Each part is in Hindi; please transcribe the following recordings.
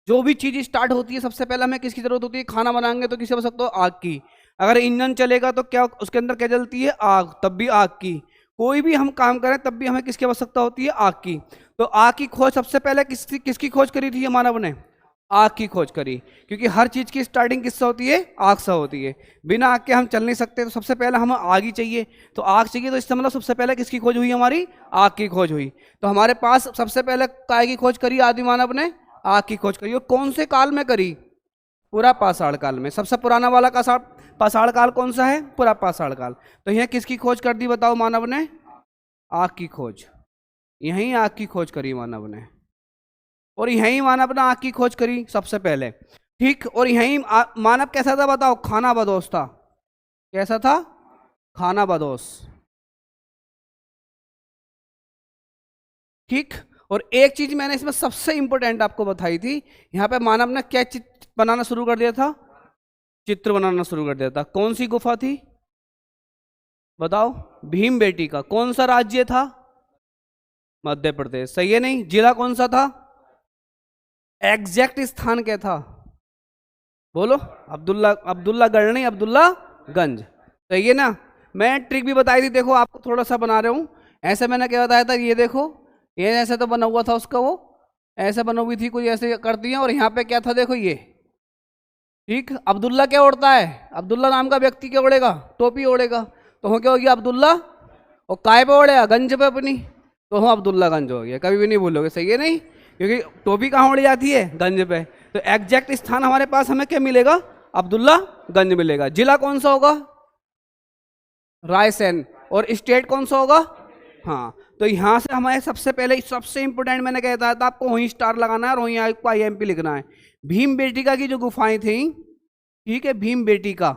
जो भी चीज स्टार्ट होती है सबसे पहले हमें किसकी जरूरत होती है? खाना बनाएंगे तो किसे बन सकते हो? आग की। अगर इंजन चलेगा तो क्या उसके अंदर क्या जलती है? आग, तब भी आग की। कोई भी हम काम करें तब भी हमें किसकी आवश्यकता होती है? आग की। तो आग की खोज सबसे पहले किसकी खोज करी थी मानव ने? आग की खोज करी, क्योंकि हर चीज की स्टार्टिंग किससे होती है? आग से होती है। बिना आग के हम चल नहीं सकते, तो सबसे पहले हमें आग ही चाहिए। तो आग चाहिए, तो इससे मतलब सबसे पहले किसकी खोज हुई? हमारी आग की खोज हुई। तो हमारे पास सबसे पहले काय की खोज करी आदि मानव ने? आग की खोज करी। और कौन से काल में करी? पूरा पाषाण काल में। सबसे पुराना वाला का पाषाण काल कौन सा है? पूरा पाषाण काल। तो यह किसकी खोज कर दी बताओ मानव ने? आग की खोज। यही आग की खोज करी मानव ने, और यही मानव ने आग की खोज करी सबसे पहले। ठीक, और यही मानव कैसा था बताओ? खाना बदोश था। कैसा था? खाना बदोश। ठीक। और एक चीज मैंने इसमें सबसे इंपॉर्टेंट आपको बताई थी, यहां पे मानव ने क्या चित्र बनाना शुरू कर दिया था? चित्र बनाना शुरू कर दिया था। कौन सी गुफा थी बताओ? भीम बेटी का। कौन सा राज्य था? मध्य प्रदेश। सही है नहीं? जिला कौन सा था? एग्जैक्ट स्थान क्या था? बोलो। अब्दुल्लागढ़ नहीं, अब्दुल्लागंज। सही है ना? मैं ट्रिक भी बताई थी, देखो आपको थोड़ा सा बना रहा हूं। ऐसे मैंने क्या बताया था? ये देखो, ये ऐसे तो बना हुआ था उसका, वो ऐसे बना हुई थी, कुछ ऐसे कर दिया। और यहाँ पे क्या था? देखो ये। ठीक। अब्दुल्ला क्या ओढ़ता है? अब्दुल्ला नाम का व्यक्ति क्या ओढ़ेगा? टोपी ओढ़ेगा। तो हो क्या हो गया? अब्दुल्ला। और काय पे ओढ़ेगा? गंज पे अपनी। तो हम अब्दुल्लागंज हो गया। कभी भी नहीं भूलोगे। सही है नहीं? क्योंकि टोपी कहाँ ओढ़ी जाती है? गंज पे। तो एग्जैक्ट स्थान हमारे पास हमें क्या मिलेगा? अब्दुल्लागंज मिलेगा। जिला कौन सा होगा? रायसेन। और स्टेट कौन सा होगा? हाँ। तो यहां से हमारे सबसे पहले सबसे इंपोर्टेंट मैंने कहता था आपको, वहीं स्टार लगाना है और वहीं आपको IMP लिखना है। भीम बेटिका की जो गुफाएं थी, ठीक है, भीम बेटिका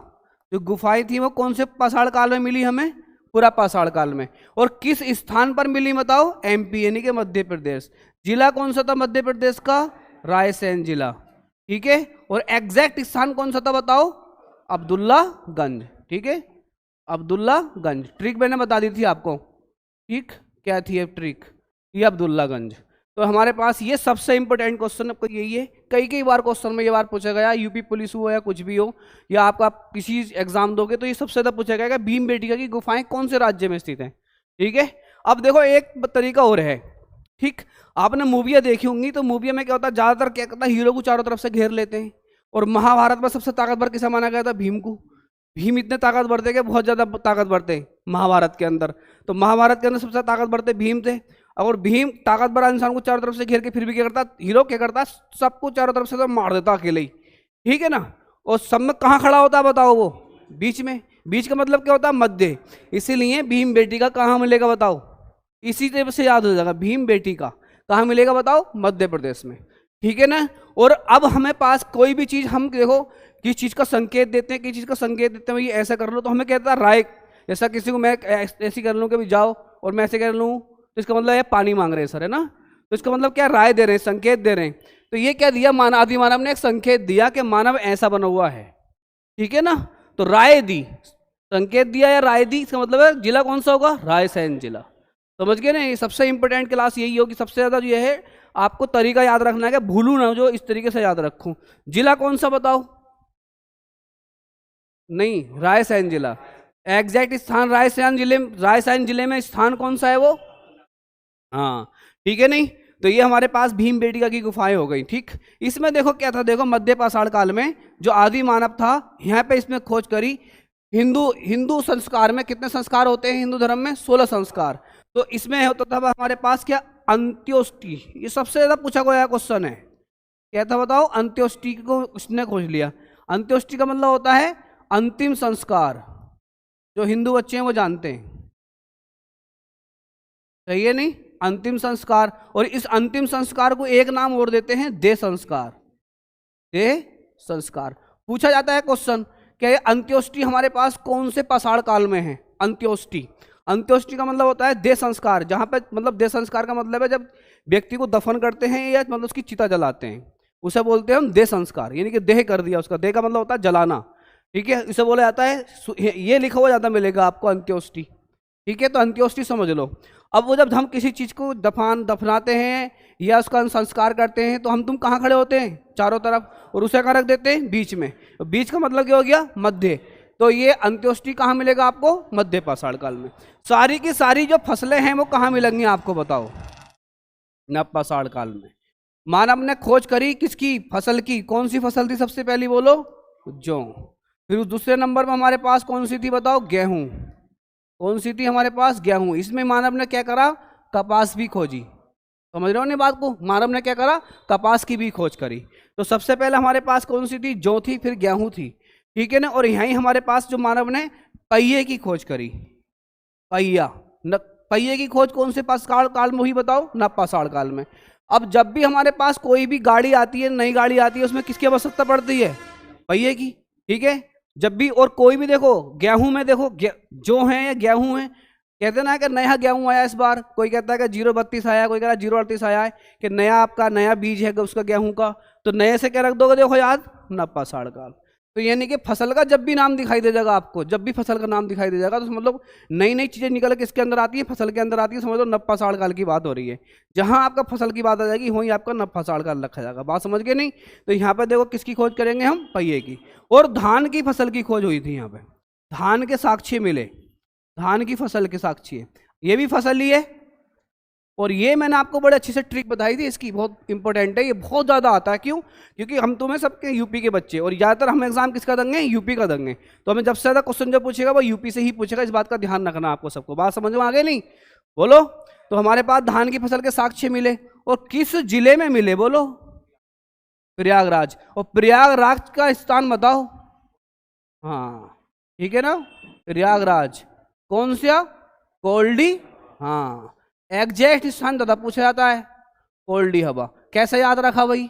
जो गुफाएं थी वो कौन से पाषाण काल में मिली हमें? पूरा पाषाण काल में। और किस स्थान पर मिली बताओ? MP यानी कि मध्य प्रदेश। जिला कौन सा था मध्य प्रदेश का? रायसेन जिला। ठीक है। और एग्जैक्ट स्थान कौन सा था बताओ? अब्दुल्लागंज। ठीक है, अब्दुल्लागंज। ट्रिक मैंने बता दी थी आपको। ठीक, क्या थी ये ट्रिक? ये अब्दुल्लागंज। तो हमारे पास ये सबसे इंपॉर्टेंट क्वेश्चन आपको यही है। कई कई बार क्वेश्चन में ये बार पूछा गया, यूपी पुलिस हो या कुछ भी हो, या आपका किसी एग्जाम दोगे तो ये सबसे ज्यादा पूछा गया कि भीम बेटिका की गुफाएं कौन से राज्य में स्थित हैं। ठीक है। अब देखो एक तरीका और है। ठीक, आपने मूवियाँ देखी होंगी, तो मूविया में क्या होता है? ज्यादातर क्या करता है? हीरो को चारों तरफ से घेर लेते हैं। और महाभारत में सबसे ताकतवर किसे माना गया था? भीम को। भीम इतने ताकतवर थे कि बहुत ज्यादा ताकतवर थे महाभारत के अंदर। तो महाभारत के अंदर सबसे ताकतवर थे भीम थे। और भीम ताकतवर इंसान को चारों तरफ से घेर के फिर भी क्या करता? हीरो क्या करता? सबको चारों तरफ से तो मार देता अकेले ही। ठीक है ना? और सब में कहाँ खड़ा होता है बताओ? वो बीच में। बीच का मतलब क्या होता है? मध्य। इसीलिए भीम बेटी का कहाँ मिलेगा बताओ? इसी तरह से याद हो जाएगा, भीम बेटी का कहाँ मिलेगा बताओ? मध्य प्रदेश में। ठीक है ना? और अब हमें पास कोई भी चीज, हम देखो किस चीज का संकेत देते हैं, किस चीज का संकेत देते हैं, ये ऐसा कर लो तो हमें कहता है राय। जैसा किसी को मैं ऐसी कर लूँ कि जाओ, और मैं ऐसे कर लूँ तो इसका मतलब ये पानी मांग रहे हैं सर, है ना? तो इसका मतलब क्या? राय दे रहे हैं, संकेत दे रहे हैं। तो ये क्या दिया? आदि मानव ने एक संकेत दिया कि मानव ऐसा बना हुआ है। ठीक है ना? तो राय दी, संकेत दिया या राय दी, इसका मतलब है जिला कौन सा होगा? रायसेन जिला। समझ गए ना? ये सबसे इंपॉर्टेंट क्लास यही होगी। सबसे ज्यादा जो है आपको तरीका याद रखना है कि भूलू ना, जो इस तरीके से याद रखूं। जिला कौन सा बताओ? नहीं, रायसेन जिला। एग्जैक्ट स्थान रायसेन जिले में स्थान कौन सा है वो? हाँ, ठीक है नहीं? तो ये हमारे पास भीम बेटिका की गुफाएं हो गई। ठीक, इसमें देखो क्या था? देखो मध्य पाषाण काल में जो आदि मानव था, यहाँ पे इसमें खोज करी। हिंदू संस्कार में कितने संस्कार होते हैं हिंदू धर्म में? 16 संस्कार। तो इसमें होता था हमारे पास क्या? अंत्योष्टि। ये सबसे ज्यादा पूछा गया क्वेश्चन है। क्या था बताओ? अंत्योष्टि को उसने खोज लिया। अंत्योष्टि का मतलब होता है अंतिम संस्कार। जो हिंदू बच्चे हैं वो जानते हैं। सही है नहीं? अंतिम संस्कार। और इस अंतिम संस्कार को एक नाम और देते हैं, देह संस्कार। देह संस्कार। पूछा जाता है क्वेश्चन, क्या ये अंत्योष्टि हमारे पास कौन से पाषाण काल में है? अंत्योष्टि। अंत्योष्टि का मतलब होता है देह संस्कार। जहां पे मतलब देह संस्कार का मतलब है जब व्यक्ति को दफन करते हैं या मतलब उसकी चिता जलाते हैं, उसे बोलते हैं हम देह संस्कार। यानी कि देह कर दिया उसका। देह का मतलब होता है जलाना। ठीक है, इसे बोला जाता है, ये लिखा हुआ ज्यादा मिलेगा आपको अंत्योष्टि। ठीक है, तो अंत्योष्टि समझ लो। अब वो जब हम किसी चीज को दफनाते हैं या उसका संस्कार करते हैं तो हम तुम कहाँ खड़े होते हैं? चारों तरफ, और उसे कहाँ रख देते हैं? बीच में। बीच का मतलब क्या हो गया? मध्य। तो ये अंत्योष्टि कहाँ मिलेगा आपको? मध्य पाषाण काल में। सारी की सारी जो फसलें हैं वो कहाँ मिलेंगी आपको बताओ? नव पाषाण काल में। मानव ने खोज करी किसकी? फसल की। कौन सी फसल थी सबसे पहली बोलो? जौ। फिर दूसरे नंबर पर हमारे पास कौन सी थी बताओ? गेहूं। कौन सी थी हमारे पास? गेहूं। इसमें मानव ने क्या करा? कपास भी खोजी। समझ रहे हो नहीं बात को? मानव ने क्या करा? कपास की भी खोज करी। तो सबसे पहले हमारे पास कौन सी थी? जौ थी, फिर गेहूं थी, ठीक है ना। और यहीं हमारे पास जो मानव ने पहिए की खोज करी। पहिया, पहिए की खोज कौन से पाषाण काल में हुई बताओ? नव पाषाण काल में। अब जब भी हमारे पास कोई भी गाड़ी आती है, नई गाड़ी आती है, उसमें किसकी आवश्यकता पड़ती है? पहिए की, ठीक है। जब भी, और कोई भी देखो, गेहूं में देखो, जो है या गेहूं है, कहते ना कि नया गेहूं आया इस बार, कोई कहता है कि 032 आया, कोई कह रहा है 038 आया है, कि नया आपका नया बीज है उसका गेहूं का, तो नए से क्या रख दोगे? देखो याद, नव पाषाण काल। तो यानी कि फसल का जब भी नाम दिखाई दे जाएगा आपको, जब भी फसल का नाम दिखाई दे जाएगा, तो मतलब नई नई चीजें निकल के इसके अंदर आती है, फसल के अंदर आती है, समझ लो नव पाषाण काल की बात हो रही है। जहां आपका फसल की बात आ जाएगी वहीं आपका नव पाषाण काल रखा जाएगा। बात समझ गए नहीं? तो यहाँ पे देखो किसकी खोज करेंगे हम? पहिए की। और धान की फसल की खोज हुई थी। यहाँ पे धान के साक्ष्य मिले, धान की फसल के साक्ष्य, ये भी फसल ही है। और ये मैंने आपको बड़े अच्छे से ट्रिक बताई थी इसकी, बहुत इंपॉर्टेंट है, ये बहुत ज़्यादा आता है। क्यों? क्योंकि हम तुम्हें सबके यूपी के बच्चे, और ज़्यादातर हम एग्जाम किसका देंगे? यूपी का देंगे। तो हमें जब से ज़्यादा क्वेश्चन जो पूछेगा वो यूपी से ही पूछेगा, इस बात का ध्यान रखना आपको सबको। बात समझ में आ गई नहीं? बोलो। तो हमारे पास धान की फसल के साक्ष्य मिले, और किस जिले में मिले बोलो? प्रयागराज। और प्रयागराज का स्थान बताओ? हाँ ठीक है ना, प्रयागराज। कौन सा? कोल्डी। हाँ, एग्जैक्ट स्थान दादा पूछा जाता है, कोल्डी हवा। कैसे याद रखा भाई?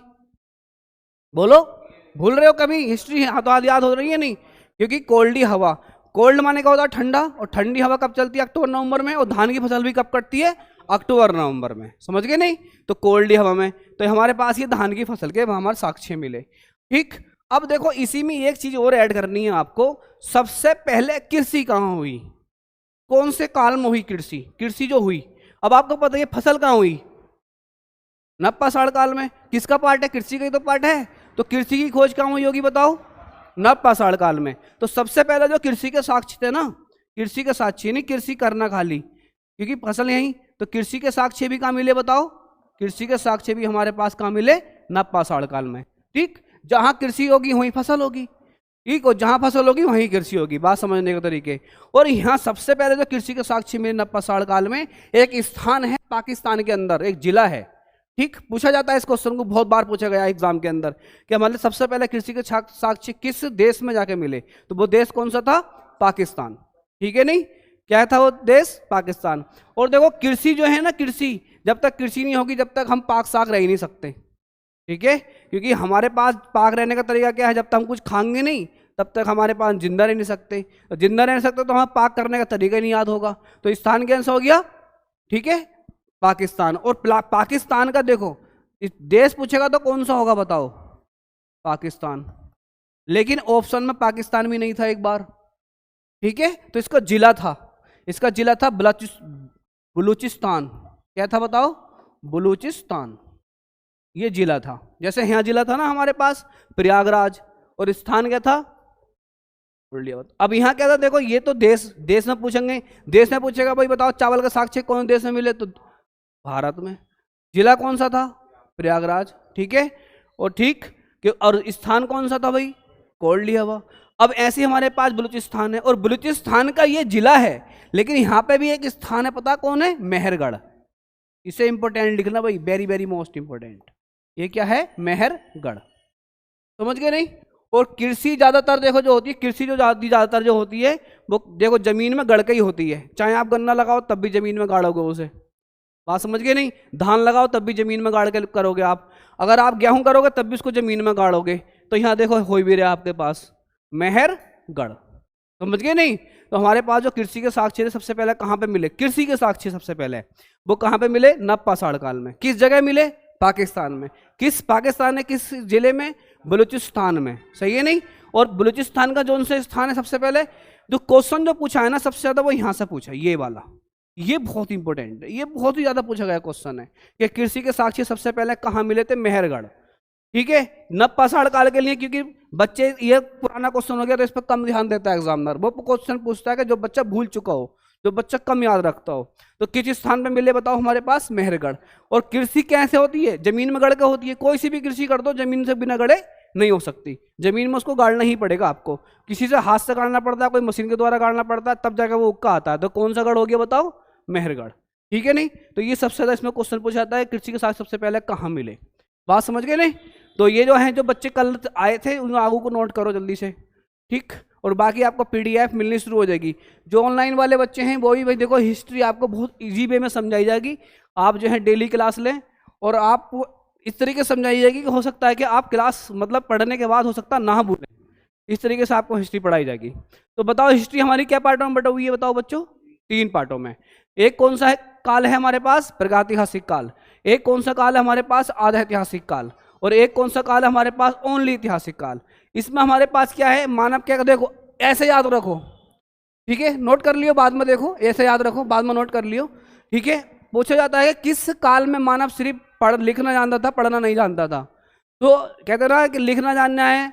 बोलो, भूल रहे हो कभी? हिस्ट्री हाथों याद हो रही है नहीं? क्योंकि कोल्डी हवा, कोल्ड माने का होता है ठंडा, और ठंडी हवा कब चलती है? अक्टूबर नवंबर में। और धान की फसल भी कब कटती है? अक्टूबर नवंबर में। समझ गए नहीं? तो कोल्डी हवा में। तो हमारे पास ये धान की फसल के हमारे साक्ष्य मिले। ठीक। अब देखो इसी में एक चीज और ऐड करनी है आपको। सबसे पहले कृषि कहाँ हुई? कौन से काल में हुई कृषि? कृषि जो हुई, अब आपको पता है फसल कहाँ हुई? नव पाषाण काल में। किसका पार्ट है? कृषि का ही तो पार्ट है। तो कृषि की खोज कहाँ हुई होगी बताओ? नव पाषाण काल में। तो सबसे पहले जो कृषि के साक्ष्य थे ना, कृषि के साक्ष्य नहीं कृषि करना खाली, क्योंकि फसल यही, तो कृषि के साक्ष्य भी कहाँ मिले बताओ? कृषि के साक्ष्य भी हमारे पास कहाँ मिले? नव पाषाण काल में। ठीक। जहां कृषि होगी वहीं फसल होगी, ठीक। और जहां फसल होगी वहीं कृषि होगी। बात समझने के तरीके। और यहाँ सबसे पहले जो कृषि के साक्ष्य मिले नव पाषाण काल में, एक स्थान है पाकिस्तान के अंदर, एक जिला है। ठीक। पूछा जाता है इस क्वेश्चन को, बहुत बार पूछा गया एग्जाम के अंदर, कि हमारे सबसे पहले कृषि के साक्ष्य किस देश में जाके मिले? तो वो देश कौन सा था? पाकिस्तान। ठीक है नहीं? क्या था वो देश? पाकिस्तान। और देखो कृषि जो है ना, कृषि जब तक कृषि नहीं होगी, जब तक हम पाक साक रह ही नहीं सकते। ठीक है? क्योंकि हमारे पास पाक रहने का तरीका क्या है? जब तक हम कुछ खाएंगे नहीं तब तक हमारे पास जिंदा रह नहीं सकते। तो जिंदा रह नहीं सकते तो हमें पाक करने का तरीका ही नहीं याद होगा। तो स्थान के आंसर हो गया, ठीक है, पाकिस्तान। और पाकिस्तान का देखो, देश पूछेगा तो कौन सा होगा बताओ? पाकिस्तान। लेकिन ऑप्शन में पाकिस्तान भी नहीं था एक बार। ठीक है? तो इसका जिला था, इसका जिला था बलूचिस्तान। क्या था बताओ? बलूचिस्तान। ये जिला था। जैसे यहाँ जिला था ना हमारे पास प्रयागराज, और स्थान क्या था? अब यहाँ क्या था देखो, ये तो देश में पूछेंगे, देश में पूछेगा भाई बताओ चावल का साक्ष्य कौन देश में मिले? तो भारत में। जिला कौन सा था? प्रयागराज। ठीक है? और ठीक, और स्थान कौन सा था भाई? कोल्डी हवा। अब ऐसे हमारे पास बलूचिस्तान है, और बलूचिस्तान का ये जिला है, लेकिन यहाँ पे भी एक स्थान है, पता कौन है? मेहरगढ़। इसे इंपॉर्टेंट लिखना भाई, वेरी वेरी मोस्ट इंपॉर्टेंट। ये क्या है? मेहरगढ़। समझ गए नहीं? और कृषि ज्यादातर देखो जो होती है, कृषि जो ज्यादातर जो होती है वो देखो जमीन में गड़ के ही होती है। चाहे आप गन्ना लगाओ तब भी जमीन में गाड़ोगे उसे। बात समझ गए नहीं? धान लगाओ तब भी जमीन में गाड़ के करोगे आप। अगर आप गेहूं करोगे तब भी उसको जमीन में गाड़ोगे। तो यहाँ देखो हो भी रहा आपके पास मेहरगढ़। समझ गए नहीं? तो हमारे पास जो कृषि के साक्ष्य सबसे पहले कहाँ पे मिले? कृषि के साक्ष्य सबसे पहले वो कहाँ पे मिले? नव पाषाण काल में। किस जगह मिले? पाकिस्तान में। किस पाकिस्तान है? किस जिले में? बलूचिस्तान में। सही है नहीं? और बलूचिस्तान का जो उनसे स्थान है सबसे पहले, जो क्वेश्चन जो पूछा है ना सबसे ज्यादा वो यहाँ से पूछा, ये वाला। ये बहुत इंपॉर्टेंट है, ये बहुत ही ज्यादा पूछा गया क्वेश्चन है कि कृषि के साक्ष्य सबसे पहले कहाँ मिले थे? मेहरगढ़। ठीक है, नवपाषाण काल के लिए, क्योंकि बच्चे, ये पुराना क्वेश्चन हो गया तो इस पर कम ध्यान देता है एग्जामिनर। वो क्वेश्चन पूछता है कि जो बच्चा भूल चुका हो, जो बच्चा कम याद रखता हो। तो किस स्थान पे मिले बताओ? हमारे पास मेहरगढ़। और कृषि कैसे होती है? जमीन में गड़ के होती है। कोई सी भी कृषि कर दो, जमीन से बिना गड़े नहीं हो सकती। जमीन में उसको गाड़ना ही पड़ेगा आपको। किसी से हाथ से गाड़ना पड़ता है, कोई मशीन के द्वारा गाड़ना पड़ता है, तब जाकर वो उक्का आता है। तो कौन सा गढ़ हो गया बताओ? मेहरगढ़। ठीक है नहीं? तो ये सबसे ज्यादा इसमें क्वेश्चन पूछा जाता है, कृषि के साथ सबसे पहले कहाँ मिले। बात समझ गए नहीं? तो ये जो है, जो बच्चे कल आए थे उन आगू को नोट करो जल्दी से। ठीक, और बाकी आपको पीडीएफ मिलनी शुरू हो जाएगी। जो ऑनलाइन वाले बच्चे हैं वो भी भाई देखो, हिस्ट्री आपको बहुत इजी वे में समझाई जाएगी। आप जो है डेली क्लास लें और आप इस तरीके से समझाई जाएगी कि हो सकता है कि आप क्लास मतलब पढ़ने के बाद हो सकता है ना भूलें। इस तरीके से आपको हिस्ट्री पढ़ाई जाएगी। तो बताओ हिस्ट्री हमारी क्या पार्टों में बटा हुई है बताओ बच्चों? 3 पार्टों में। एक कौन सा है काल है हमारे पास? प्रागैतिहासिक काल। एक कौन सा काल है हमारे पास? आधा ऐतिहासिक काल। और एक कौन सा काल है हमारे पास? ओनली ऐतिहासिक काल। इसमें हमारे पास क्या है? मानव क्या, देखो ऐसे याद रखो। ठीक है, नोट कर लियो, बाद में देखो, ऐसे याद रखो, बाद में नोट कर लियो। ठीक है, पूछा जाता है कि किस काल में मानव सिर्फ लिखना जानता था, पढ़ना नहीं जानता था? तो कहते ना कि लिखना जानना है,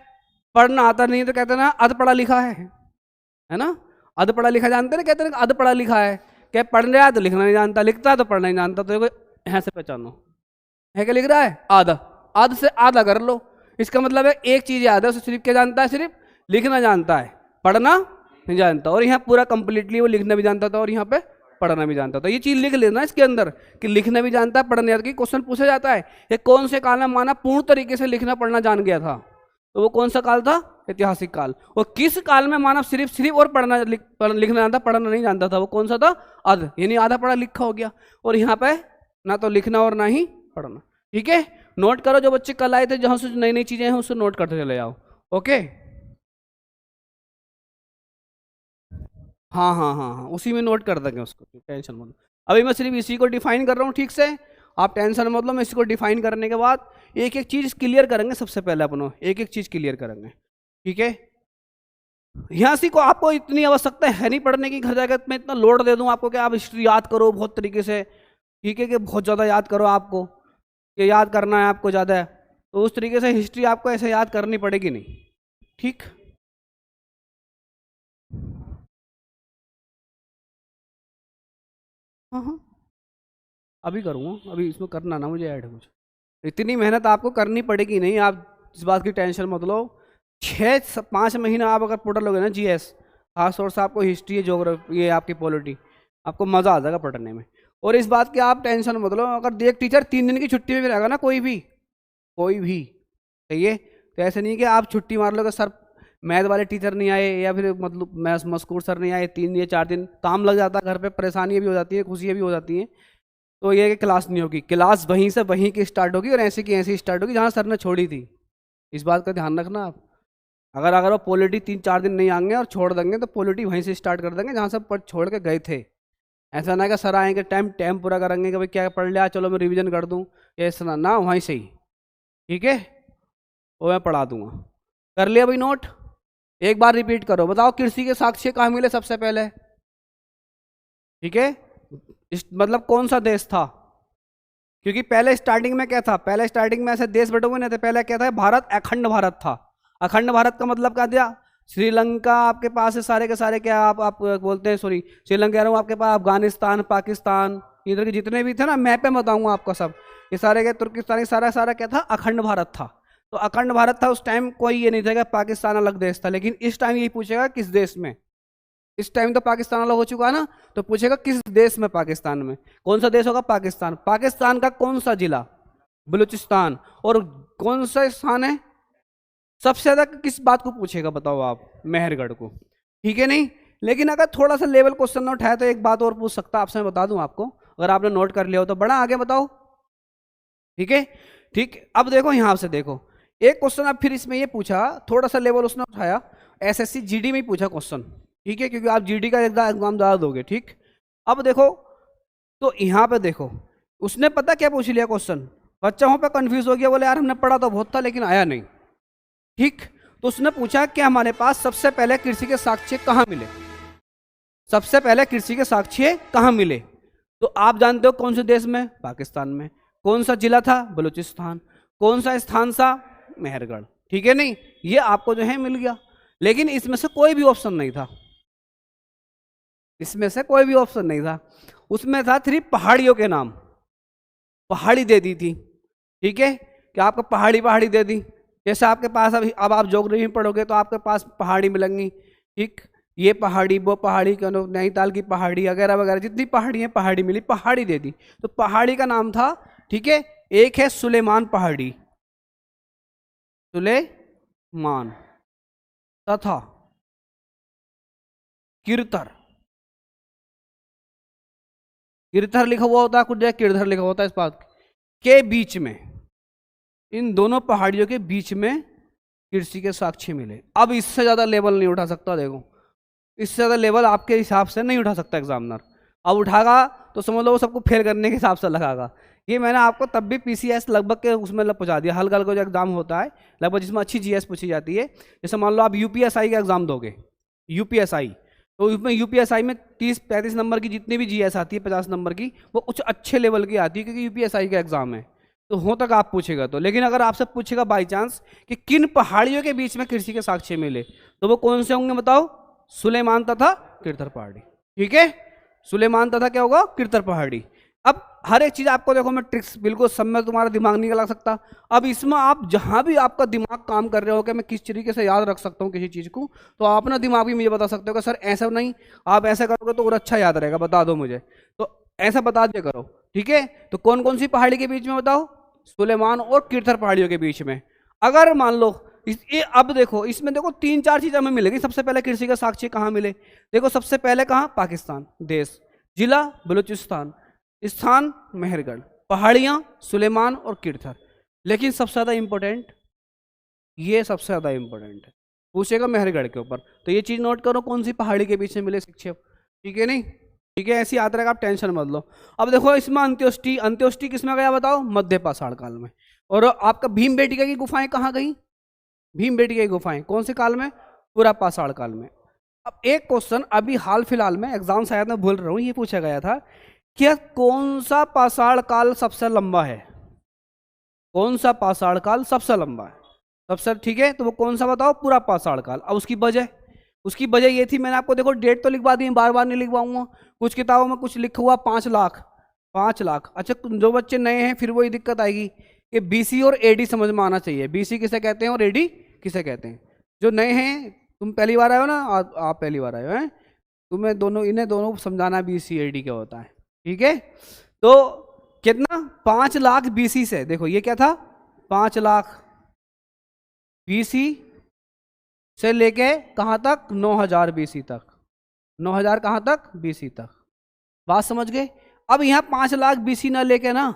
पढ़ना आता नहीं, तो कहते ना अध पढ़ा लिखा है ना? अध पढ़ा लिखा जानते ना, कहते ना अध पढ़ा लिखा है। क्या पढ़ रहा है तो लिखना नहीं जानता, लिखता है तो पढ़ना नहीं जानता। तो यहाँ से पहचानो है क्या लिख रहा है? आधा। आध से आधा कर लो। इसका मतलब है एक चीज याद है, उसे सिर्फ क्या जानता है? सिर्फ लिखना जानता है, पढ़ना नहीं जानता। और यहाँ पूरा कंप्लीटली वो लिखना भी जानता था और यहाँ पे पढ़ना भी जानता था। ये चीज लिख लेना इसके अंदर कि लिखना भी जानता है, पढ़ना जानता है। क्वेश्चन पूछा जाता है कि कौन से काल में मानव पूर्ण तरीके से लिखना पढ़ना जान गया था? तो वो कौन सा काल था? ऐतिहासिक काल। और किस काल में मानव सिर्फ और लिखना जानता, पढ़ना नहीं जानता था? वो कौन सा था? अध, यानी आधा पढ़ा लिखा हो गया। और यहाँ पे ना तो लिखना और ना ही पढ़ना। ठीक है, नोट करो। जो बच्चे कल आए थे, जहां से नई नई चीजें हैं उससे नोट करते चले जाओ। ओके, हाँ हाँ हाँ हाँ, उसी में नोट कर देंगे उसको, टेंशन मत लो। अभी मैं सिर्फ इसी को डिफाइन कर रहा हूँ, ठीक से? आप टेंशन मत लो। मैं इसको डिफाइन करने के बाद एक एक चीज क्लियर करेंगे। सबसे पहले अपन एक एक चीज क्लियर करेंगे। ठीक है, यहाँ से को आपको इतनी आवश्यकता है नहीं पढ़ने की, घर जाकर मैं इतना लोड दे दूं आपको कि आप हिस्ट्री याद करो बहुत तरीके से। ठीक है, कि बहुत ज़्यादा याद करो आपको, कि याद करना है आपको ज़्यादा। तो उस तरीके से हिस्ट्री आपको ऐसे याद करनी पड़ेगी नहीं। ठीक, हाँ हाँ, अभी करूँगा। अभी इसमें करना ना मुझे ऐड, मुझे इतनी मेहनत आपको करनी पड़ेगी नहीं। आप इस बात की टेंशन मत लो। 6-5 महीना आप अगर पढ़ लोगे ना जीएस, खासतौर से आपको हिस्ट्री, ज्योग्राफी, ये आपकी पॉलिटी, आपको मज़ा आ जाएगा पढ़ने में। और इस बात की आप टेंशन मत लो। अगर देख टीचर 3 दिन की छुट्टी में भी रहेगा ना, कोई भी सही है, तो ऐसे नहीं कि आप छुट्टी मार लोगे, सर मैथ वाले टीचर नहीं आए या फिर मतलब मैथ मस्कूर सर नहीं आए, 3 या 4 दिन काम लग जाता है, घर पे परेशानियाँ भी हो जाती हैं, खुशियाँ भी हो जाती हैं। तो ये कि क्लास नहीं होगी, क्लास वहीं से वहीं की स्टार्ट होगी और ऐसे की ऐसी स्टार्ट होगी जहाँ सर ने छोड़ी थी। इस बात का ध्यान रखना आप। अगर वो पॉलिटी 3-4 दिन नहीं आएंगे और छोड़ देंगे, तो पॉलिटी वहीं से स्टार्ट कर देंगे जहाँ से छोड़ के गए थे। ऐसा ना कि सर आएंगे टाइम पूरा करेंगे कि भाई क्या पढ़ लिया, चलो मैं रिवीजन कर दूँ, ऐसा ना, वहीं से ही। ठीक है, वो मैं पढ़ा दूंगा। कर लिया भाई नोट? एक बार रिपीट करो, बताओ कृषि के साक्ष्य कहाँ मिले सबसे पहले? ठीक है, मतलब कौन सा देश था? क्योंकि पहले स्टार्टिंग में क्या था? पहले स्टार्टिंग में ऐसे देश बटे हुए नहीं थे। पहले क्या था? भारत, अखंड भारत था। अखंड भारत का मतलब क्या दिया? श्रीलंका आपके पास है, सारे के सारे क्या आप बोलते हैं, सॉरी श्रीलंका कह रहा हूँ, आपके पास अफगानिस्तान, पाकिस्तान, इधर के जितने भी थे ना, मैप पे बताऊंगा आपको सब, ये सारे के तुर्किस्तान, सारा सारा क्या था? अखंड भारत था। तो अखंड भारत था उस टाइम, कोई ये नहीं था कि पाकिस्तान अलग देश था। लेकिन इस टाइम यही पूछेगा किस देश में। इस टाइम तो पाकिस्तान अलग हो चुका है ना, तो पूछेगा किस देश में? पाकिस्तान में। कौन सा देश होगा? पाकिस्तान। पाकिस्तान का कौन सा जिला? बलूचिस्तान। और कौन सा स्थान है सबसे ज्यादा? किस बात को पूछेगा बताओ आप? मेहरगढ़ को। ठीक है नहीं? लेकिन अगर थोड़ा सा लेवल क्वेश्चन ना उठाया तो एक बात और पूछ सकता, आपसे मैं बता दूं आपको, अगर आपने नोट कर लिया हो तो। बड़ा आगे बताओ। ठीक है, ठीक। अब देखो यहां से देखो, एक क्वेश्चन अब फिर इसमें ये पूछा, थोड़ा सा लेवल उसने उठाया, एसएससी जीडी में ही पूछा क्वेश्चन। ठीक है, क्योंकि आप जीडी का एग्जाम ज्यादा दोगे। ठीक, अब देखो, तो यहाँ पे देखो, उसने पता क्या पूछ लिया क्वेश्चन, बच्चा वहां पे कंफ्यूज हो गया, बोले यार हमने पढ़ा तो बहुत था लेकिन आया नहीं। ठीक, तो उसने पूछा कि हमारे पास सबसे पहले कृषि के साक्ष्य कहाँ मिले? सबसे पहले कृषि के साक्ष्य कहाँ मिले? तो आप जानते हो कौन से देश में? पाकिस्तान में। कौन सा जिला था? बलूचिस्तान। कौन सा स्थान था? मेहरगढ़। ठीक है नहीं, ये आपको जो है मिल गया। लेकिन इसमें से कोई भी ऑप्शन नहीं था, इसमें से कोई भी ऑप्शन नहीं था। उसमें था 3 पहाड़ियों के नाम, पहाड़ी दे दी थी। ठीक है, कि आपको पहाड़ी पहाड़ी दे दी। जैसे आपके पास अभी अब आप ज्योग्राफी में पढ़ोगे तो आपके पास पहाड़ी मिलेंगी। ठीक, ये पहाड़ी, वो पहाड़ी, नैनीताल की पहाड़ी वगैरह वगैरह, जितनी पहाड़ी है पहाड़ी मिली, पहाड़ी दे दी। तो पहाड़ी का नाम था, ठीक है, एक है सुलेमान पहाड़ी, सुलेमान, तथा किरतर। किरथर लिखा हुआ होता है, कुछ जगह किरधर लिखा होता है। इस बात के बीच में, इन दोनों पहाड़ियों के बीच में कृषि के साक्ष्य मिले। अब इससे ज्यादा लेवल नहीं उठा सकता। देखो, इससे ज्यादा लेवल आपके हिसाब से नहीं उठा सकता एग्जामिनर। अब उठागा तो समझ लो वो सबको फेल करने के हिसाब से लगागा। ये मैंने आपको तब भी पीसीएस लगभग के उसमें पहुंचा दिया। हल्का हल्का जो एग्जाम होता है लगभग, जिसमें अच्छी जीएस पूछी जाती है। जैसे मान लो आप यूपीएसआई का एग्जाम दोगे, यूपीएसआई, तो उसमें यूपीएसआई में 30-35 नंबर की जितनी भी जीएस आती है, 50 नंबर की, वो कुछ अच्छे लेवल की आती है, क्योंकि यूपीएसआई का एग्जाम है। तो हो तक आप पूछेगा तो। लेकिन अगर आपसे पूछेगा बाई चांस कि किन पहाड़ियों के बीच में कृषि के साक्ष्य मिले, तो वो कौन से होंगे बताओ? सुलेमान तथा किरतर पहाड़ी। ठीक है, सुलेमान तथा क्या होगा? किरतर पहाड़ी। अब हर एक चीज आपको देखो मैं ट्रिक्स बिल्कुल सब में तुम्हारा दिमाग नहीं लगा सकता। अब इसमें आप जहां भी आपका दिमाग काम कर रहे हो कि मैं किस तरीके से याद रख सकता हूँ किसी चीज को, तो आप अपना दिमाग भी मुझे बता सकते हो कि सर ऐसा नहीं, आप ऐसा करोगे तो और अच्छा याद रहेगा, बता दो मुझे। तो ऐसा बता दिया करो। ठीक है, तो कौन कौन सी पहाड़ी के बीच में बताओ? सुलेमान और किरथर पहाड़ियों के बीच में। अगर मान लो ये अब देखो, इसमें देखो 3-4 चीजें हमें मिलेगी। सबसे पहले कृषि का साक्ष्य कहाँ मिले? देखो सबसे पहले कहाँ? पाकिस्तान देश, जिला बलूचिस्तान, स्थान मेहरगढ़, पहाड़ियां सुलेमान और किरथर। लेकिन सबसे ज्यादा इंपॉर्टेंट, ये सबसे ज्यादा इंपॉर्टेंट है, पूछेगा मेहरगढ़ के ऊपर। तो ये चीज नोट करो, कौन सी पहाड़ी के बीच में मिले शिक्षक। ठीक है नहीं? ठीक है, ऐसी याद रहेगा, आप टेंशन मत लो। अब देखो इसमें अंत्योष्टि, अंत्योष्टि किसमें गया बताओ? मध्य पाषाण काल में। और आपका भीम बेटिका की गुफाएं कहाँ गई? भीम बेटिका की गुफाएं कौन से काल में? पूरा पाषाण काल में। अब एक क्वेश्चन अभी हाल फिलहाल में एग्जाम शायद मैं भूल रहा हूँ, ये पूछा गया था कि कौन सा पाषाण काल सबसे लंबा है? कौन सा पाषाण काल सबसे लंबा है? सबसे ठीक है, तो वो कौन सा बताओ? पूरा पाषाण काल। अब उसकी वजह, उसकी वजह ये थी, मैंने आपको देखो डेट तो लिखवा दी, बार बार नहीं लिखवाऊंगा। कुछ किताबों में कुछ लिखा हुआ 5 लाख, 5 लाख। अच्छा, जो बच्चे नए हैं फिर वही दिक्कत आएगी कि बीसी और एडी समझ में आना चाहिए। बीसी किसे कहते हैं और एडी किसे कहते हैं? जो नए हैं, तुम पहली बार आए हो ना, आप पहली बार आए हो, हैं? तुम्हें दोनों, इन्हें दोनों समझाना बीसी एडी क्या होता है। ठीक है, तो कितना? 5 लाख बीसी से, देखो ये क्या था? 5 लाख बीसी से लेके कहां तक? 9000 बीसी तक। 9000 कहां तक? बीसी तक। बात समझ गए? अब यहां 5 लाख बीसी ना लेके ना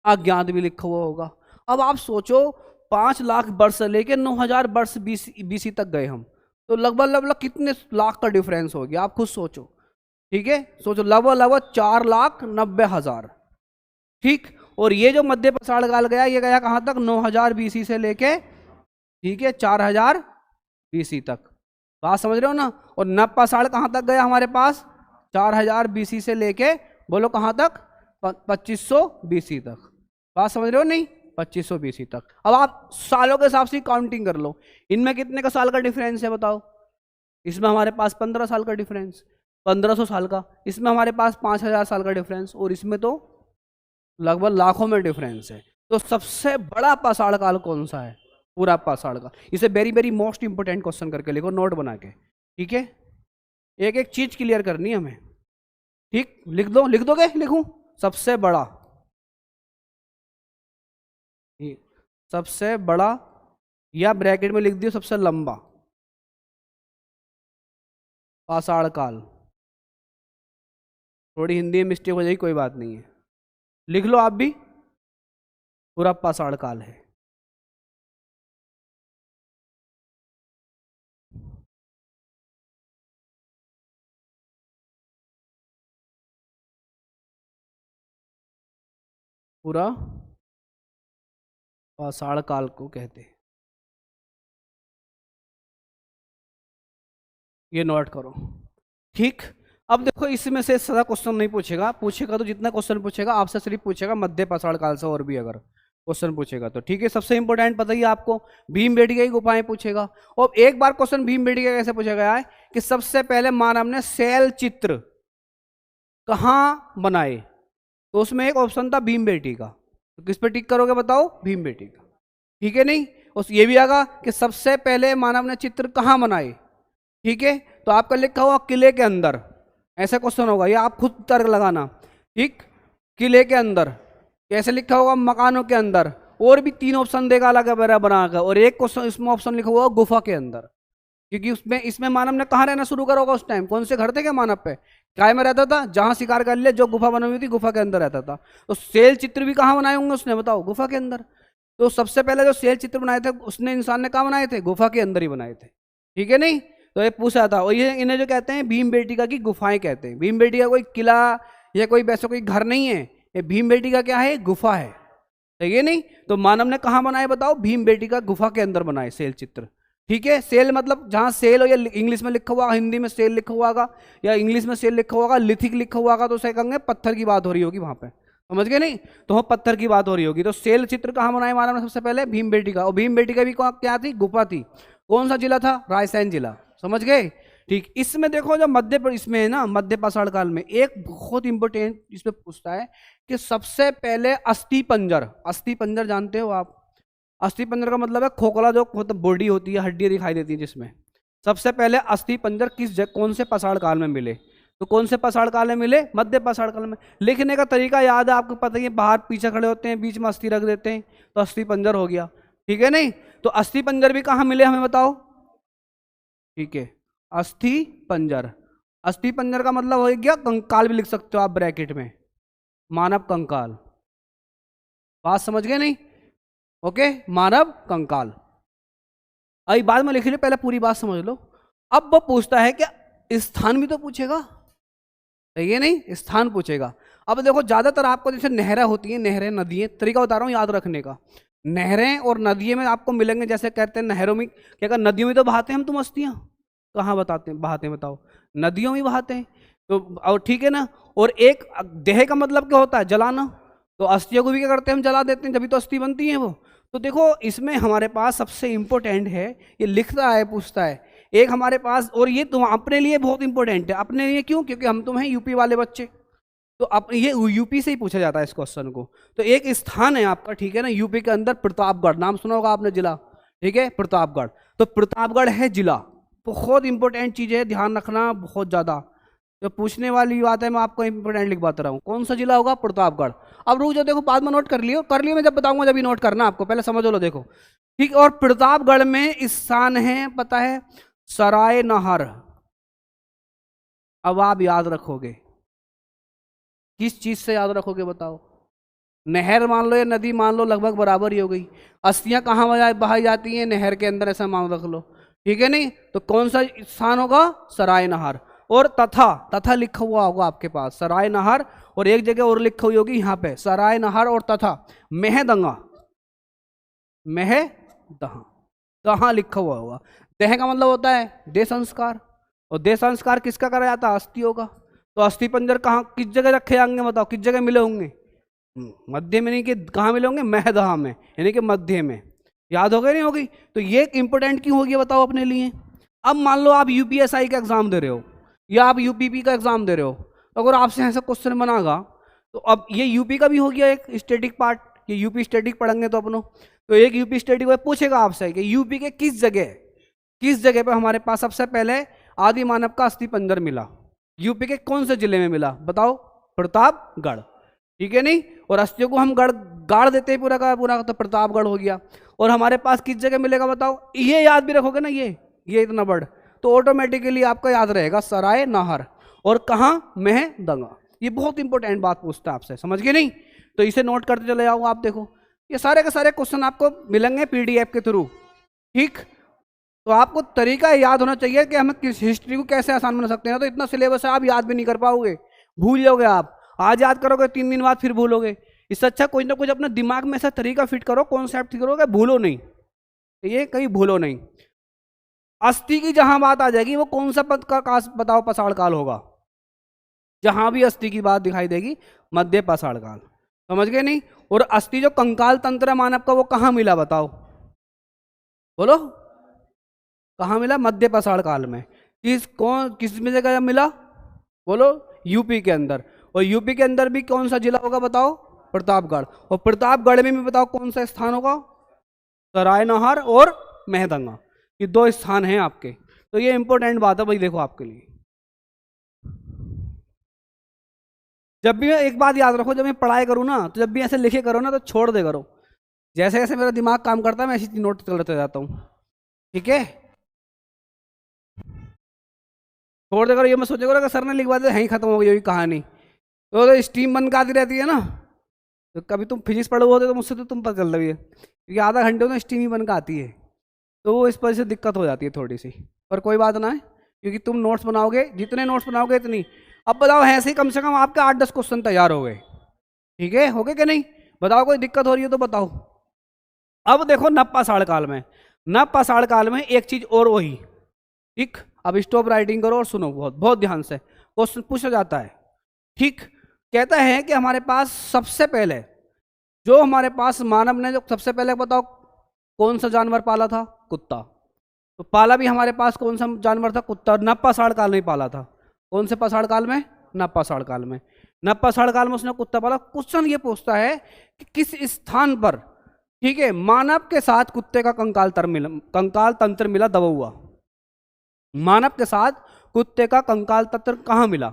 अज्ञात भी लिखा हुआ होगा। अब आप सोचो, 5 लाख वर्ष से लेके 9000 वर्ष बीसी तक गए हम, तो लगभग लगभग कितने लाख का डिफरेंस हो गया, आप खुद सोचो। ठीक है, सोचो, लगभग लगभग 4,90,000। ठीक, और ये जो मध्य पाषाण काल गया, ये गया कहां तक? 9000 बीसी से लेके, ठीक है, 4000 बीसी तक। बात समझ रहे हो ना? और नव पाषाण कहां तक गया हमारे पास? 4000 बीसी से लेके, बोलो कहां तक? 2500 बीसी तक। बात समझ रहे हो नहीं? 2500 बीसी तक। अब आप सालों के हिसाब से काउंटिंग कर लो, इनमें कितने का साल का डिफरेंस है बताओ? इसमें हमारे पास 15 साल का डिफरेंस, 1500 साल का। इसमें हमारे पास 5000 साल का डिफरेंस, और इसमें तो लगभग लाखों में डिफरेंस है। तो सबसे बड़ा पाषाण काल कौन सा है? पूरा पाषाण काल। इसे very very most important question करके लिखो, नोट बना के। ठीक है, एक एक चीज क्लियर करनी है हमें। ठीक, लिख दो, लिख दोगे? लिखूं? सबसे बड़ा, सबसे बड़ा, या ब्रैकेट में लिख दियो सबसे लंबा पाषाण काल। थोड़ी हिंदी में मिस्टेक हो जाएगी, कोई बात नहीं है, लिख लो आप भी, पूरा पाषाण काल है। पूरा पाषाण काल को कहते हैं। ये नोट करो। ठीक, अब देखो इसमें से सारा क्वेश्चन नहीं पूछेगा, पूछेगा तो जितना क्वेश्चन पूछेगा आपसे सिर्फ पूछेगा मध्य पाषाण काल से, और भी अगर क्वेश्चन पूछेगा तो ठीक है। सबसे इंपॉर्टेंट पता ही आपको भीमबेटका की गुफाएं पूछेगा। और एक बार क्वेश्चन भीमबेटका कैसे पूछा गया है कि सबसे पहले मानव ने शैल चित्र कहाँ बनाए, तो उसमें एक ऑप्शन था भीमबेटका, तो किस पे टिक करोगे बताओ, भीमबेटका, ठीक है नहीं। और ये भी आगा कि सबसे पहले मानव ने चित्र कहाँ बनाए, ठीक है, तो आपका लिखा हुआ किले के अंदर, ऐसा क्वेश्चन होगा, या आप खुद तर्क लगाना, ठीक, किले के अंदर, कैसे लिखा होगा, मकानों के अंदर, और भी 3 ऑप्शन देगा अलग बनाकर, और एक क्वेश्चन इसमें ऑप्शन लिखा हुआ गुफा के अंदर, क्योंकि इसमें मानव ने कहाँ रहना शुरू करा होगा उस टाइम, कौन से घर थे क्या मानव पे, काय में रहता था, जहां शिकार कर लिया, जो गुफा बनी हुई थी गुफा के अंदर रहता था। तो शैल चित्र भी कहाँ बनाए होंगे उसने बताओ, गुफा के अंदर। तो सबसे पहले जो शैल चित्र बनाए थे उसने इंसान ने कहाँ बनाए थे, गुफा के अंदर ही बनाए थे, ठीक है नहीं। तो ये पूछा था, और ये इन्हें जो कहते हैं भीमबेटका की गुफाएं कहते हैं। भीमबेटका कोई किला या कोई वैसा कोई घर नहीं है, ये भीमबेटका क्या है, गुफा है, ठीक है नहीं। तो मानव ने कहाँ बनाए बताओ, भीमबेटका गुफा के अंदर बनाए शैल चित्र, ठीक है। सेल मतलब जहां सेल हो, या इंग्लिश में लिखा हुआ, हिंदी में सेल लिखा हुआ होगा, या इंग्लिश में सेल लिखा हुआ, लिथिक लिखा हुआ होगा, तो उसे कहेंगे पत्थर की बात हो रही होगी वहां पे, समझ गए नहीं, तो वह पत्थर की बात हो रही होगी। तो सेल चित्र कहाँ बनाए मानव ने सबसे पहले, भीमबेटका। और भीमबेटका भी क्या थी, गुफा थी। कौन सा जिला था, रायसेन जिला, समझ गए, ठीक। इसमें देखो जो इसमें है ना, मध्य पाषाण काल में एक बहुत इंपॉर्टेंट इसमें पूछता है कि सबसे पहले अस्थि पंजर, अस्थि पंजर जानते हो आप, अस्थि पंजर का मतलब है खोखला जो मतलब बॉडी होती है, हड्डियां दिखाई देती है जिसमें, सबसे पहले अस्थि पंजर कौन से पाषाण काल में मिले, तो कौन से पाषाण काल में मिले, मध्य पाषाण काल में। लिखने का तरीका याद है आपको, पता ही है, बाहर पीछे खड़े होते हैं, बीच में अस्थि रख देते हैं, तो अस्थि पंजर हो गया, ठीक है नहीं। तो अस्थि पंजर भी कहाँ मिले हमें बताओ, ठीक है, अस्थि पंजर, अस्थि पंजर का मतलब हो गया कंकाल भी लिख सकते हो आप ब्रैकेट में, मानव कंकाल, बात समझ गए नहीं, ओके, मानव कंकाल। अभी बाद में लिख लो, पहले पूरी बात समझ लो। अब वो पूछता है कि स्थान भी तो पूछेगा, ये नहीं, स्थान पूछेगा। अब देखो ज्यादातर आपको जैसे नहरें होती हैं, नहरें नदियां, तरीका बता रहा हूँ याद रखने का, नहरें और नदियों में आपको मिलेंगे, जैसे कहते हैं नहरों में क्या कर, नदियों में तो बहाते हैं हम तुम अस्थियां, कहाँ बताते हैं बहाते हैं बताओ, नदियों में बहाते हैं, तो और ठीक है ना। और एक देह का मतलब क्या होता है, जलाना, तो अस्थियों को भी क्या करते हैं हम, जला देते हैं, जब तो अस्थि बनती है वो। तो देखो इसमें हमारे पास सबसे इंपॉर्टेंट है, ये लिखता है पूछता है एक हमारे पास, और ये तुम अपने लिए बहुत इंपॉर्टेंट है, अपने लिए क्यों, क्योंकि हम तुम हैं यूपी वाले बच्चे, तो अब ये यूपी से ही पूछा जाता है इस क्वेश्चन को। तो एक स्थान है आपका, ठीक है ना, यूपी के अंदर प्रतापगढ़, नाम सुना होगा आपने जिला, ठीक है, प्रतापगढ़, तो प्रतापगढ़ है जिला, बहुत इंपॉर्टेंट चीज है, ध्यान रखना बहुत ज्यादा, जो पूछने वाली बात है मैं आपको इंपॉर्टेंट लिखवाता रहा हूँ। कौन सा जिला होगा, प्रतापगढ़। अब रुक जाओ, देखो बाद में नोट कर लियो, मैं जब बताऊंगा जब ही नोट करना, आपको पहले समझ लो, देखो ठीक। और प्रतापगढ़ में स्थान है पता है, सराय नहर। अब आप याद रखोगे, किस चीज से याद रखोगे बताओ, नहर मान लो या नदी मान लो, लगभग बराबर ही हो गई। अस्थियां कहाँ बहाई जाती हैं, नहर के अंदर, ऐसा मान रख लो, ठीक है नहीं। तो कौन सा स्थान होगा, सराय नहर। और तथा लिखा हुआ होगा आपके पास, सराय नहर, और एक जगह और लिखी हुई होगी यहाँ पे, सराय नहर और तथा महदंगा, तहाँ लिखा हुआ होगा। देह का मतलब होता है देह संस्कार, और देह संस्कार किसका करा जाता है, अस्थियों का। तो अस्थि पंजर कहाँ किस जगह रखे जाएंगे बताओ, किस जगह मिले होंगे, मध्य में, नहीं कि कहाँ मिले होंगे, महदहा में, यानी कि मध्य में, याद हो गई नहीं होगी। तो ये इंपोर्टेंट क्यों होगी बताओ अपने लिए। अब मान लो आप यूपीएसआई का एग्जाम दे रहे हो, या आप यूपीपी का एग्जाम दे रहे हो, तो अगर आपसे ऐसा क्वेश्चन बनागा, तो अब ये यूपी का भी हो गया एक स्टैटिक पार्ट, ये यूपी स्टैटिक पढ़ेंगे तो अपनों, तो एक यूपी स्टैटिक पूछेगा आपसे कि यूपी के किस जगह पे हमारे पास सबसे पहले आदि मानव का अस्थि पंजर मिला, यूपी के कौन से जिले में मिला बताओ, प्रतापगढ़, ठीक है नहीं। और अस्थियों को हम गाड़ देते हैं पूरा का पूरा, तो प्रतापगढ़ हो गया। और हमारे पास किस जगह मिलेगा बताओ, ये याद भी रखोगे ना, ये इतना वर्ड, तो ऑटोमेटिकली आपका याद रहेगा सराय नहर, और कहाँ, महदंगा। ये बहुत इंपॉर्टेंट बात पूछता है आपसे, समझ गए नहीं, तो इसे नोट करते चले जाओ आप। देखो ये सारे के सारे क्वेश्चन आपको मिलेंगे पीडीएफ के थ्रू, ठीक। तो आपको तरीका याद होना चाहिए कि हमें किस हिस्ट्री को कैसे आसान बना सकते हैं। तो इतना सिलेबस है, आप याद भी नहीं कर पाओगे, भूल जाओगे आप, आज याद करोगे 3 दिन बाद फिर भूलोगे। इससे अच्छा कुछ ना कुछ अपने दिमाग में ऐसा तरीका फिट करो, कॉन्सेप्ट फिट करोगे, भूलो नहीं, ये कहीं भूलो नहीं। अस्थि की जहां बात आ जाएगी, वो कौन सा पद का बताओ पाषाण काल होगा, जहां भी अस्थि की बात दिखाई देगी मध्य पाषाण काल, समझ गए नहीं। और अस्थि जो कंकाल तंत्र है मानव का वो कहाँ मिला बताओ, बोलो कहाँ मिला, मध्य पाषाण काल में। किस में जगह मिला, बोलो यूपी के अंदर। और यूपी के अंदर भी कौन सा जिला होगा बताओ, प्रतापगढ़। और प्रतापगढ़ में भी बताओ कौन सा स्थान होगा, सरायनहार और मेहदंगा, ये 2 स्थान हैं आपके। तो ये इंपॉर्टेंट बात है भाई, देखो आपके लिए। जब भी एक बात याद रखो, जब मैं पढ़ाई करूँ ना तो जब भी ऐसे लिखे करो ना तो छोड़ दे करो, जैसे जैसे मेरा दिमाग काम करता है मैं ऐसी नोट करते जाता हूँ, ठीक है। छोड़ दे करो, ये मत सोचे करो कि सर ने लिखवा दिया यहीं खत्म हो गई कहानी। तो स्टीम बन के आती रहती है ना, तो कभी तुम फिजिक्स पढ़ो होते तो मुझसे तो तुम पता चल रही है, क्योंकि आधा घंटे में स्टीम ही बन के आती है, तो वो इस वजह से दिक्कत हो जाती है थोड़ी सी। पर कोई बात ना है, क्योंकि तुम नोट्स बनाओगे, जितने नोट्स बनाओगे इतनी। अब बताओ ऐसे ही कम से कम आपके 8-10 क्वेश्चन तैयार हो गए, ठीक है, हो गए कि नहीं, बताओ कोई दिक्कत हो रही है तो बताओ। अब देखो नव पाषाण काल में, नव पाषाण काल में एक चीज और वही, ठीक। अब स्टॉप राइटिंग करो और सुनो बहुत बहुत ध्यान से, क्वेश्चन पूछा जाता है, ठीक। कहता है कि हमारे पास सबसे पहले जो हमारे पास मानव ने जो सबसे पहले बताओ कौन सा जानवर पाला था, कुत्ता। तो पाला भी हमारे पास कौन सा जानवर था, कुत्ता। नव पाषाण काल में पाला था, कौन से पाषाण काल में, नव पाषाण काल में। नव पाषाण काल में उसने कुत्ता पाला। क्वेश्चन ये पूछता है कि किस स्थान पर, ठीक है, मानव के साथ कुत्ते का कंकाल तंत्र मिला दबा हुआ। मानव के साथ कुत्ते का कंकाल तंत्र कहाँ मिला।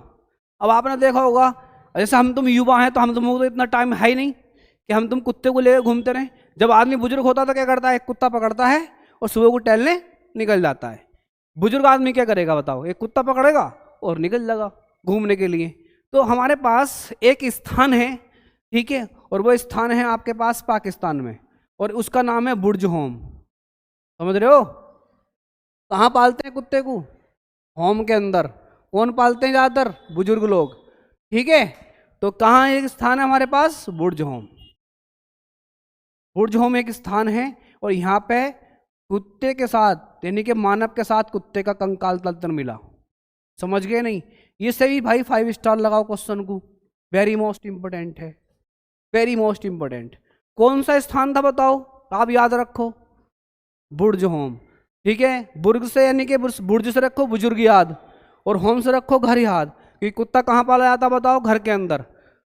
अब आपने देखा होगा, जैसे हम तुम युवा हैं तो हम तुम तो इतना टाइम है ही नहीं कि हम तुम कुत्ते को लेकर घूमते रहे। जब आदमी बुजुर्ग होता तो क्या करता है, कुत्ता पकड़ता है और सुबह को टहलने निकल जाता है। बुजुर्ग आदमी क्या करेगा बताओ, एक कुत्ता पकड़ेगा और निकल जाएगा घूमने के लिए। तो हमारे पास एक स्थान है, ठीक है, और वो स्थान है आपके पास पाकिस्तान में, और उसका नाम है बुर्ज होम। समझ रहे हो, कहाँ पालते हैं कुत्ते को, होम के अंदर। कौन पालते हैं ज्यादातर, बुजुर्ग लोग, ठीक है। तो कहाँ एक स्थान है हमारे पास, बुर्ज होम। बुर्ज होम एक स्थान है, और यहाँ पे कुत्ते के साथ यानी कि मानव के साथ कुत्ते का कंकाल तंत्र मिला। समझ गए नहीं, ये सही भाई 5 स्टार लगाओ क्वेश्चन को, वेरी मोस्ट इंपोर्टेंट है, वेरी मोस्ट इंपोर्टेंट। कौन सा स्थान था बताओ, आप याद रखो, बुर्ज होम, ठीक है। बुर्ग से यानी कि बुर्ज से रखो बुजुर्ग याद, और होम से रखो घर याद, क्योंकि कुत्ता कहाँ पाला जाता बताओ, घर के अंदर।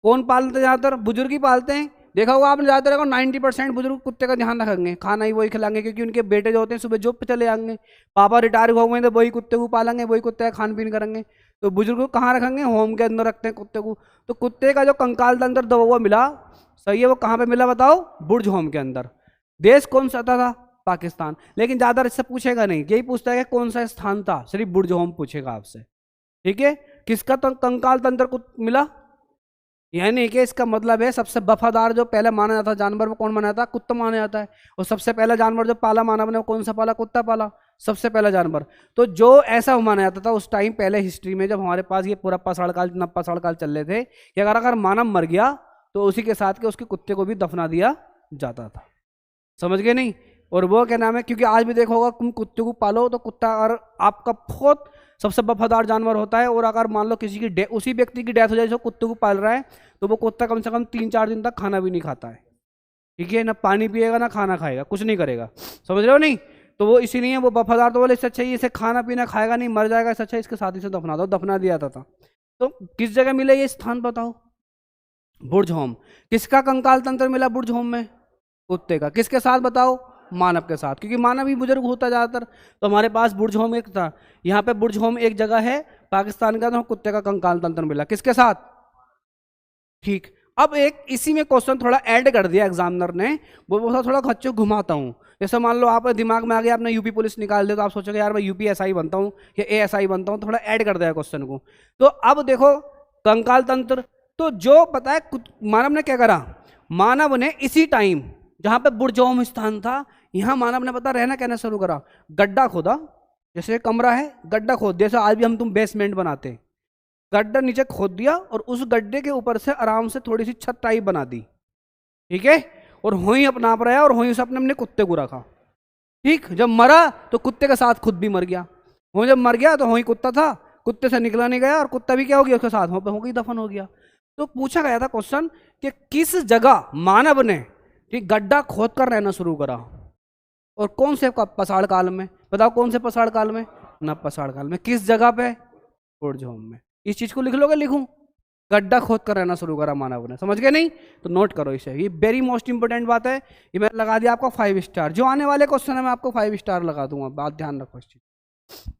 कौन पालते ज्यादातर, बुजुर्ग ही पालते हैं। देखा होगा आपने, ज्यादातर देखो 90% बुजुर्ग कुत्ते का ध्यान रखेंगे, खाना ही वही खिलाएंगे, क्योंकि उनके बेटे जो होते हैं सुबह जॉब पे चले जाएंगे, पापा रिटायर हुए हैं तो वही कुत्ते को पालेंगे, वही कुत्ते का खान पीन करेंगे। तो बुजुर्ग को कहाँ रखेंगे, होम के अंदर रखते हैं कुत्ते को। तो कुत्ते का जो कंकाल तंत्र दबा हुआ मिला, सही है, वो कहाँ पे मिला बताओ, बुर्ज होम के अंदर। देश कौन सा था, पाकिस्तान। लेकिन ज्यादा इससे पूछेगा नहीं, यही पूछता है कि कौन सा स्थान था, सिर्फ बुर्ज होम पूछेगा आपसे, ठीक है। किसका कंकाल तंत्र को मिला, यानी कि इसका मतलब है सबसे वफादार जो पहले माना जाता जानवर वो कौन माना जाता है, कुत्ता माना जाता है। और सबसे पहला जानवर जो पाला मानव ने कौन सा पाला, कुत्ता पाला, सबसे पहला जानवर। तो जो ऐसा माना जाता था उस टाइम पहले हिस्ट्री में, जब हमारे पास ये पूरा पाषाण काल नव पाषाण काल चल रहे थे, कि अगर मानव मर गया तो उसी के साथ के उसके कुत्ते को भी दफना दिया जाता था। समझ गए नहीं। और वो क्या नाम है, क्योंकि आज भी देखा होगा तुम कुत्ते को पालो तो कुत्ता अगर आपका बहुत सबसे वफादार जानवर होता है, और अगर मान लो किसी की उसी व्यक्ति की डेथ हो जाए जो कुत्ते को पाल रहा है, तो वो कुत्ता कम से कम 3-4 दिन तक खाना भी नहीं खाता है, ठीक है, ना पानी पिएगा ना खाना खाएगा, कुछ नहीं करेगा। समझ रहे हो नहीं। तो वो इसीलिए वो वफादार, तो बोले इससे अच्छा इसे खाना पीना खाएगा नहीं, मर जाएगा, इससे अच्छा इसके साथी से दफना दो, दफना दिया था। तो किस जगह मिले ये स्थान बताओ, बुर्ज होम। किसका कंकाल तंत्र मिला बुर्ज होम में, कुत्ते का। किसके साथ बताओ, मानव के साथ, क्योंकि मानव ही बुजुर्ग होता ज्यादातर। तो हमारे पास बुर्ज होम एक था, यहाँ पे बुर्ज होम एक जगह है पाकिस्तान का, तो कुत्ते का कंकाल तंत्र मिला किसके साथ, ठीक। अब एक इसी में क्वेश्चन थोड़ा ऐड कर दिया एग्जामिनर ने, वो थोड़ा खच्चो घुमाता हूँ। जैसे मान लो आप दिमाग में आ गया आपने यूपी पुलिस निकाल दिया, तो आप सोचोगे यार मैं यूपी एसआई बनता हूँ या एएसआई बनता हूँ, थोड़ा ऐड कर दिया क्वेश्चन को। तो अब देखो कंकाल तंत्र, तो जो पता है मानव ने क्या करा, मानव ने इसी टाइम जहां पे बुर्ज होम स्थान था, यहां मानव ने पता रहना कहना शुरू करा, गड्ढा खोदा, जैसे कमरा है गड्ढा खोद दिया, जैसे आज भी हम तुम बेसमेंट बनाते हैं, गड्ढा नीचे खोद दिया और उस गड्ढे के ऊपर से आराम से थोड़ी सी छत टाइप बना दी, ठीक है। और वहीं अपना आप रहा और वहीं से अपने कुत्ते को रखा, ठीक। जब मरा तो कुत्ते के साथ खुद भी मर गया, वो जब मर गया तो वहीं कुत्ता था, कुत्ते से निकला नहीं गया और कुत्ता भी क्या हो गया, उसके साथ हो गई, दफन हो गया। तो पूछा गया था क्वेश्चन कि किस जगह मानव ने ठीक गड्ढा खोद कर रहना शुरू करा, और कौन से पसाड़ काल में, बताओ कौन से पसाड़ काल में, ना पसाड़ काल में, किस जगह पे, ओरछोम में। इस चीज को लिख लोगे, लिखूं, गड्ढा खोद कर रहना शुरू करा मानव ने, समझ गए नहीं, तो नोट करो इसे, ये वेरी मोस्ट इंपोर्टेंट बात है। ये मैंने लगा दिया आपको 5 स्टार, जो आने वाले क्वेश्चन है मैं आपको 5 स्टार लगा दूंगा, बात ध्यान रखो इस चीज।